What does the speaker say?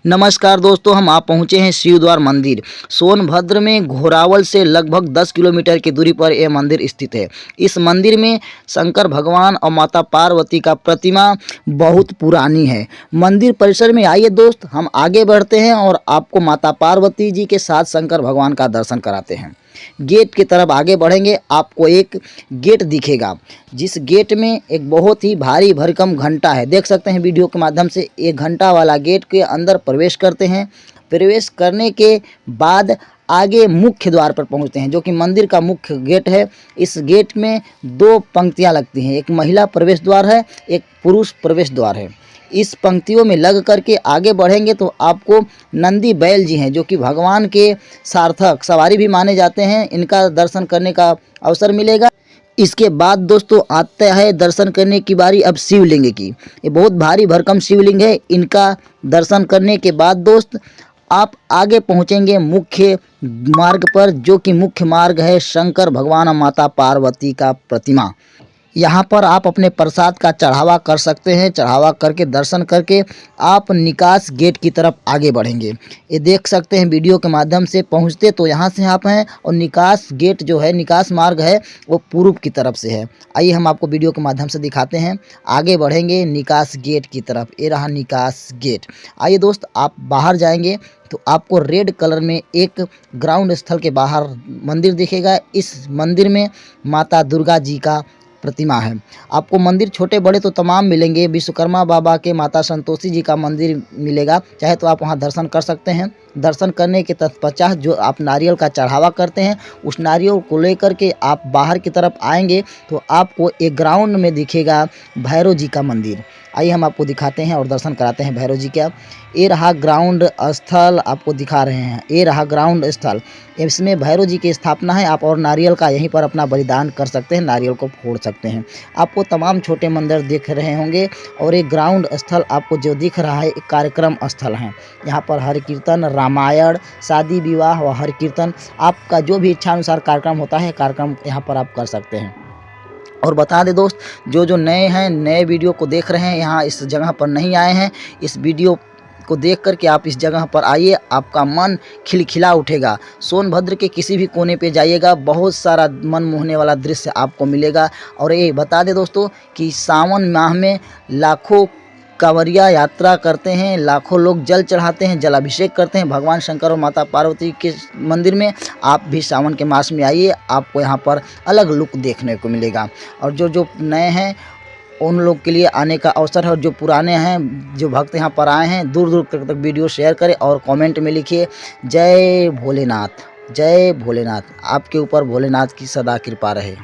नमस्कार दोस्तों, हम आप पहुंचे हैं शिवद्वार मंदिर। सोनभद्र में घोरावल से लगभग 10 किलोमीटर की दूरी पर यह मंदिर स्थित है। इस मंदिर में शंकर भगवान और माता पार्वती का प्रतिमा बहुत पुरानी है। मंदिर परिसर में आइए दोस्त, हम आगे बढ़ते हैं और आपको माता पार्वती जी के साथ शंकर भगवान का दर्शन कराते हैं। गेट की तरफ आगे बढ़ेंगे, आपको एक गेट दिखेगा, जिस गेट में एक बहुत ही भारी भरकम घंटा है। देख सकते हैं वीडियो के माध्यम से। एक घंटा वाला गेट के अंदर प्रवेश करते हैं। प्रवेश करने के बाद आगे मुख्य द्वार पर पहुंचते हैं, जो कि मंदिर का मुख्य गेट है। इस गेट में दो पंक्तियां लगती हैं, एक महिला प्रवेश द्वार है, एक पुरुष प्रवेश द्वार है। इस पंक्तियों में लग करके आगे बढ़ेंगे तो आपको नंदी बैल जी हैं, जो कि भगवान के सार्थक सवारी भी माने जाते हैं, इनका दर्शन करने का अवसर मिलेगा। इसके बाद दोस्तों आता है दर्शन करने की बारी अब शिवलिंग की। ये बहुत भारी भरकम शिवलिंग है। इनका दर्शन करने के बाद दोस्त आप आगे पहुंचेंगे मुख्य मार्ग पर, जो कि मुख्य मार्ग है शंकर भगवान और माता पार्वती का प्रतिमा। यहाँ पर आप अपने प्रसाद का चढ़ावा कर सकते हैं। चढ़ावा करके दर्शन करके आप निकास गेट की तरफ आगे बढ़ेंगे। ये देख सकते हैं वीडियो के माध्यम से। पहुँचते तो यहाँ से आप हैं और निकास गेट जो है, निकास मार्ग है, वो पूर्व की तरफ से है। आइए हम आपको वीडियो के माध्यम से दिखाते हैं। आगे बढ़ेंगे निकास गेट की तरफ। ये रहा निकास गेट। आइए दोस्त, आप बाहर जाएंगे तो आपको रेड कलर में एक ग्राउंड स्थल के बाहर मंदिर दिखेगा। इस मंदिर में माता दुर्गा जी का प्रतिमा है। आपको मंदिर छोटे बड़े तो तमाम मिलेंगे। विश्वकर्मा बाबा के, माता संतोषी जी का मंदिर मिलेगा, चाहे तो आप वहां दर्शन कर सकते हैं। दर्शन करने के तत्पश्चात जो आप नारियल का चढ़ावा करते हैं, उस नारियल को लेकर के आप बाहर की तरफ आएंगे तो आपको एक ग्राउंड में दिखेगा भैरव जी का मंदिर। आइए हम आपको दिखाते हैं और दर्शन कराते हैं भैरव जी का। ये रहा ग्राउंड स्थल, आपको दिखा रहे हैं। ये रहा ग्राउंड स्थल, इसमें भैरव जी की स्थापना है। आप और नारियल का यहीं पर अपना बलिदान कर सकते हैं, नारियल को फोड़ सकते हैं। आपको तमाम छोटे मंदिर दिख रहे होंगे और एक ग्राउंड स्थल आपको जो दिख रहा है, एक कार्यक्रम स्थल है। यहाँ पर हर कीर्तन, रामायण, शादी विवाह व हर कीर्तन, आपका जो भी इच्छा अनुसार कार्यक्रम होता है, कार्यक्रम यहाँ पर आप कर सकते हैं। और बता दें दोस्त, जो नए हैं, नए वीडियो को देख रहे हैं, यहाँ इस जगह पर नहीं आए हैं, इस वीडियो को देख करके आप इस जगह पर आइए, आपका मन खिलखिला उठेगा। सोनभद्र के किसी भी कोने पे जाइएगा, बहुत सारा मन मोहने वाला दृश्य आपको मिलेगा। और ये बता दें दोस्तों कि सावन माह में लाखों कांवरिया यात्रा करते हैं, लाखों लोग जल चढ़ाते हैं, जलाभिषेक करते हैं भगवान शंकर और माता पार्वती के मंदिर में। आप भी सावन के मास में आइए, आपको यहाँ पर अलग लुक देखने को मिलेगा। और जो नए हैं उन लोग के लिए आने का अवसर है, और जो पुराने हैं, जो भक्त यहाँ पर आए हैं, दूर दूर तक वीडियो शेयर करें और कमेंट में लिखिए जय भोलेनाथ, जय भोलेनाथ। आपके ऊपर भोलेनाथ की सदा कृपा रहे।